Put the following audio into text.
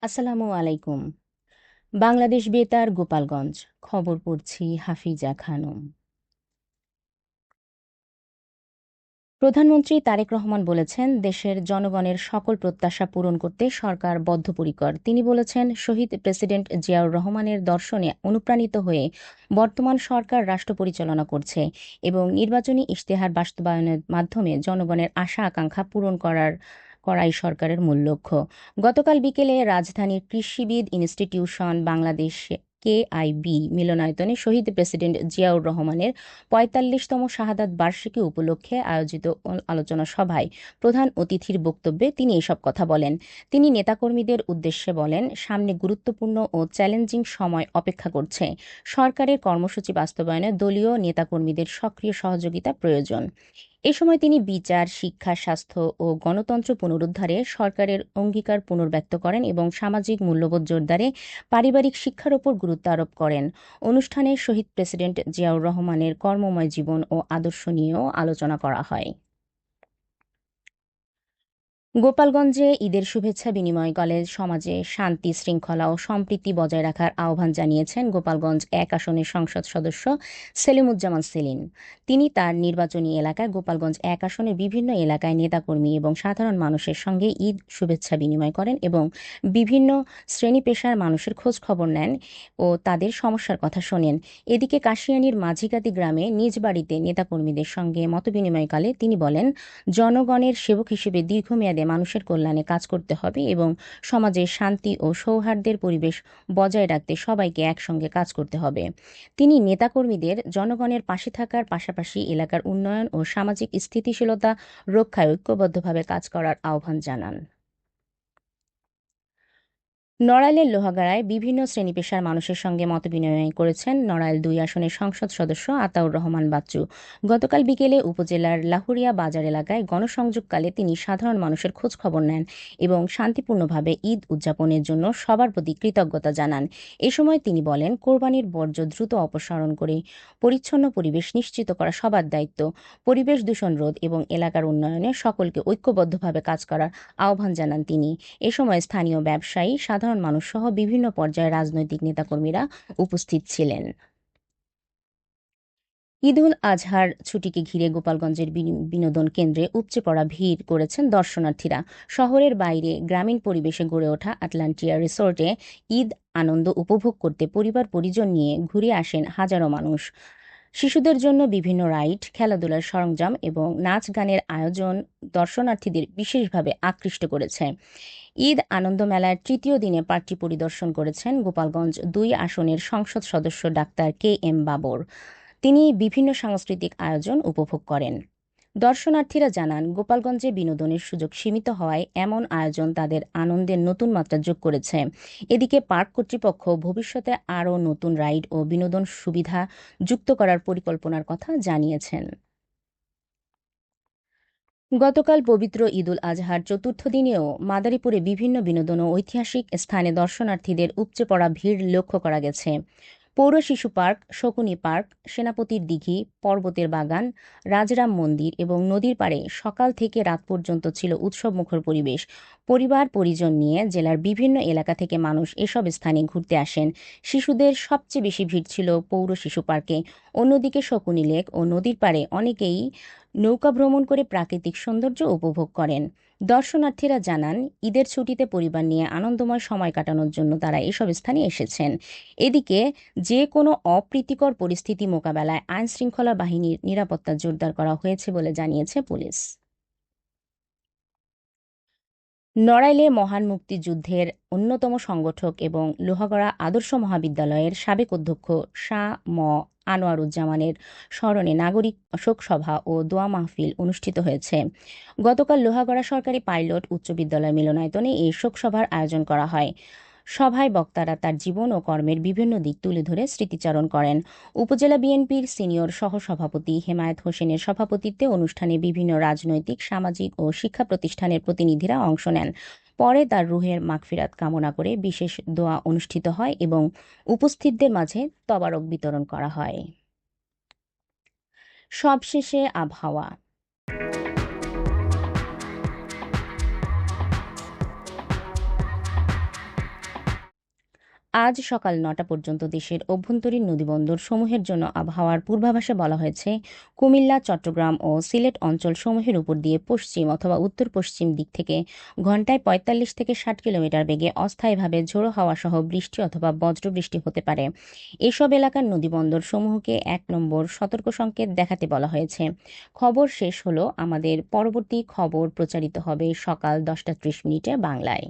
আসসালামু আলাইকুম। বাংলাদেশ বেতার গোপালগঞ্জ। খবর পড়ছি হাফিজা খানম। প্রধানমন্ত্রী তারেক রহমান বলেছেন, দেশের জনগণের সকল প্রত্যাশা পূরণ করতে সরকার বদ্ধপরিকর। তিনি বলেছেন, শহীদ প্রেসিডেন্ট জিয়াউর রহমানের দর্শনে অনুপ্রাণিত হয়ে বর্তমান সরকার রাষ্ট্র পরিচালনা করছে এবং নির্বাচনী ইশতেহার বাস্তবায়নের মাধ্যমে জনগণের আশা আকাঙ্ক্ষা পূরণ করাই সরকারের মূল লক্ষ্য। গতকাল বিকেলে রাজধানীর কৃষিবিদ ইনস্টিটিউশন বাংলাদেশ কেআইবি মিলনায়তনে শহীদ প্রেসিডেন্ট জিয়াউর রহমানের ৪৫তম শাহাদাত বার্ষিকী উপলক্ষে আয়োজিত আলোচনা সভায় প্রধান অতিথির বক্তব্যে তিনি এসব কথা বলেন। তিনি নেতাকর্মীদের উদ্দেশ্যে বলেন, সামনে গুরুত্বপূর্ণ ও চ্যালেঞ্জিং সময় অপেক্ষা করছে। সরকারের কর্মসূচি বাস্তবায়নে দলীয় নেতাকর্মীদের সক্রিয় সহযোগিতা প্রয়োজন। এ সময় তিনি বিচার, শিক্ষা, স্বাস্থ্য ও গণতন্ত্র পুনরুদ্ধারে সরকারের অঙ্গীকার পুনর্ব্যক্ত করেন এবং সামাজিক মূল্যবোধ জোরদারে পারিবারিক শিক্ষার ওপর গুরুত্ব আরোপ করেন। অনুষ্ঠানে শহীদ প্রেসিডেন্ট জিয়াউর রহমানের কর্মময় জীবন ও আদর্শ নিয়েও আলোচনা করা হয়। গোপালগঞ্জে ঈদের শুভেচ্ছা বিনিময়কালে সমাজে শান্তি, শৃঙ্খলা ও সম্প্রীতি বজায় রাখার আহ্বান জানিয়েছেন গোপালগঞ্জ ১ আসনের সংসদ সদস্য সেলিমুজ্জামান সেলিম। তিনি তার নির্বাচনী এলাকায় গোপালগঞ্জ ১ আসনের বিভিন্ন এলাকায় নেতাকর্মী এবং সাধারণ মানুষের সঙ্গে ঈদ শুভেচ্ছা বিনিময় করেন এবং বিভিন্ন শ্রেণী পেশার মানুষের খোঁজ খবর নেন ও তাদের সমস্যার কথা শোনেন। এদিকে কাশিয়ানীর মাঝিকাতি গ্রামে নিজ বাড়িতে নেতাকর্মীদের সঙ্গে মতবিনিময়কালে তিনি বলেন, জনগণের সেবক হিসেবে দীর্ঘমেয়াদে মানুষের কল্যাণে কাজ করতে হবে এবং সমাজে শান্তি ও সৌহার্দ্যের পরিবেশ বজায় রাখতে সবাইকে একসঙ্গে কাজ করতে হবে। তিনি নেতাকর্মীদের জনগণের পাশে থাকার পাশাপাশি এলাকার উন্নয়ন ও সামাজিক স্থিতিশীলতা রক্ষায় ঐক্যবদ্ধভাবে কাজ করার আহ্বান জানান। নড়াইলের লোহাগাড়ায় বিভিন্ন শ্রেণী-পেশার মানুষের সঙ্গে মতবিনিময় করেছেন নড়াইল ২ আসনের সংসদ সদস্য আতাউর রহমান বাচ্চু। গতকাল বিকেলে উপজেলার লাহুরিয়া বাজার এলাকায় গণসংযোগকালে তিনি সাধারণ মানুষের খোঁজ খবর নেন এবং শান্তিপূর্ণভাবে ঈদ উদযাপনের জন্য সবার প্রতি কৃতজ্ঞতা জানান। এ সময় তিনি বলেন, কোরবানির বর্জ্য দ্রুত অপসারণ করে পরিচ্ছন্ন পরিবেশ নিশ্চিত করা সবার দায়িত্ব। পরিবেশ দূষণ রোধ এবং এলাকার উন্নয়নে সকলকে ঐক্যবদ্ধভাবে কাজ করার আহ্বান জানান তিনি। এ সময় স্থানীয় ব্যবসায়ী, সাধারণ মানুষসহ বিভিন্ন পর্যায়ের রাজনৈতিক নেতাকর্মীরা উপস্থিত ছিলেন। ঈদুল আজহার ছুটিকে ঘিরে গোপালগঞ্জের বিনোদন কেন্দ্রে উপচে পড়া ভিড় করেছেন দর্শনার্থীরা। শহরের বাইরে গ্রামীণ পরিবেশে গড়ে ওঠা আটলান্টিয়া রিসোর্টে ঈদ আনন্দ উপভোগ করতে পরিবার পরিজন নিয়ে ঘুরে আসেন হাজারো মানুষ। শিশুদের জন্য বিভিন্ন রাইড, খেলাধুলার সরঞ্জাম এবং নাচ গানের আয়োজন দর্শনার্থীদের বিশেষভাবে আকৃষ্ট করেছে। ঈদ আনন্দ মেলার তৃতীয় দিনে পার্কটি পরিদর্শন করেছেন গোপালগঞ্জ ২ আসনের সংসদ সদস্য ডাক্তার কে এম বাবর। তিনি বিভিন্ন সাংস্কৃতিক আয়োজন উপভোগ করেন। দর্শনার্থীরা জানান, গোপালগঞ্জে বিনোদনের সুযোগ সীমিত হওয়ায় এমন আয়োজন তাদের আনন্দের নতুন মাত্রা যোগ করেছে। এদিকে পার্ক কর্তৃপক্ষ ভবিষ্যতে আরও নতুন রাইড ও বিনোদন সুবিধা যুক্ত করার পরিকল্পনার কথা জানিয়েছেন। গতকাল পবিত্র ঈদুল আজহার চতুর্থ দিনেও মাদারীপুরে বিভিন্ন বিনোদন ও ঐতিহাসিক স্থানে দর্শনার্থীদের উপচে পড়া ভিড় লক্ষ্য করা গেছে। পৌর শিশু পার্ক, শকুনি পার্ক, সেনাপতির দিঘি, পর্বতের বাগান, রাজরাম মন্দির এবং নদীর পাড়ে সকাল থেকে রাত পর্যন্ত ছিল উৎসবমুখর পরিবেশ। পরিবার পরিজন নিয়ে জেলার বিভিন্ন এলাকা থেকে মানুষ এসব স্থানে ঘুরতে আসেন। শিশুদের সবচেয়ে বেশি ভিড় ছিল পৌর শিশু পার্কে। অন্যদিকে শকুনি লেক ও নদীর পাড়ে অনেকেই নৌকা ভ্রমণ করে প্রাকৃতিক সৌন্দর্য উপভোগ করেন। দর্শনার্থীরা জানান, ঈদের ছুটিতে পরিবার নিয়ে আনন্দময় সময় কাটানোর জন্য তারা এসব স্থানে এসেছেন। এদিকে যে কোনো অপ্রীতিকর পরিস্থিতি মোকাবেলায় আইনশৃঙ্খলা বাহিনীর নিরাপত্তা জোরদার করা হয়েছে বলে জানিয়েছে পুলিশ। নড়াইলে মহান মুক্তিযুদ্ধের অন্যতম সংগঠক এবং লোহাগড়া আদর্শ মহাবিদ্যালয়ের সাবেক অধ্যক্ষ শাহ ম আনোয়ারুজ্জামানের স্মরণে নাগরিক শোকসভা ও দোয়া মাহফিল অনুষ্ঠিত হয়েছে। গতকাল লোহাগড়া সরকারি পাইলট উচ্চ বিদ্যালয় মিলনায়তনে এই শোকসভার আয়োজন করা হয়। সভায় বক্তারা তার জীবন ও কর্মের বিভিন্ন দিক তুলে ধরে স্মৃতিচারণ করেন। উপজেলা বিএনপির সিনিয়র সহসভাপতি হেমায়েত হোসেনের সভাপতিত্বে অনুষ্ঠানে বিভিন্ন রাজনৈতিক, সামাজিক ও শিক্ষা প্রতিষ্ঠানের প্রতিনিধিরা অংশ নেন। পরে তার রুহের মাগফিরাত কামনা করে বিশেষ দোয়া অনুষ্ঠিত হয় এবং উপস্থিতদের মাঝে তবারক বিতরণ করা হয়। সবশেষে আবহাওয়া। আজ সকাল ৯টা পর্যন্ত দেশের অভ্যন্তরীণ নদীবন্দর সমূহের জন্য আবহাওয়ার পূর্বাভাসে বলা হয়েছে, কুমিল্লা, চট্টগ্রাম ও সিলেট অঞ্চল সমূহের উপর দিয়ে পশ্চিম অথবা উত্তর পশ্চিম দিক থেকে ঘণ্টায় ৪৫ থেকে ৬০ কিলোমিটার বেগে অস্থায়ীভাবে ঝোড়ো হাওয়া সহ বৃষ্টি অথবা বজ্রবৃষ্টি হতে পারে। এসব এলাকার নদীবন্দর সমূহকে ১ নম্বর সতর্ক সংকেত দেখাতে বলা হয়েছে। খবর শেষ হলো। আমাদের পরবর্তী খবর প্রচারিত হবে সকাল ১০টা ৩০ মিনিটে বাংলায়।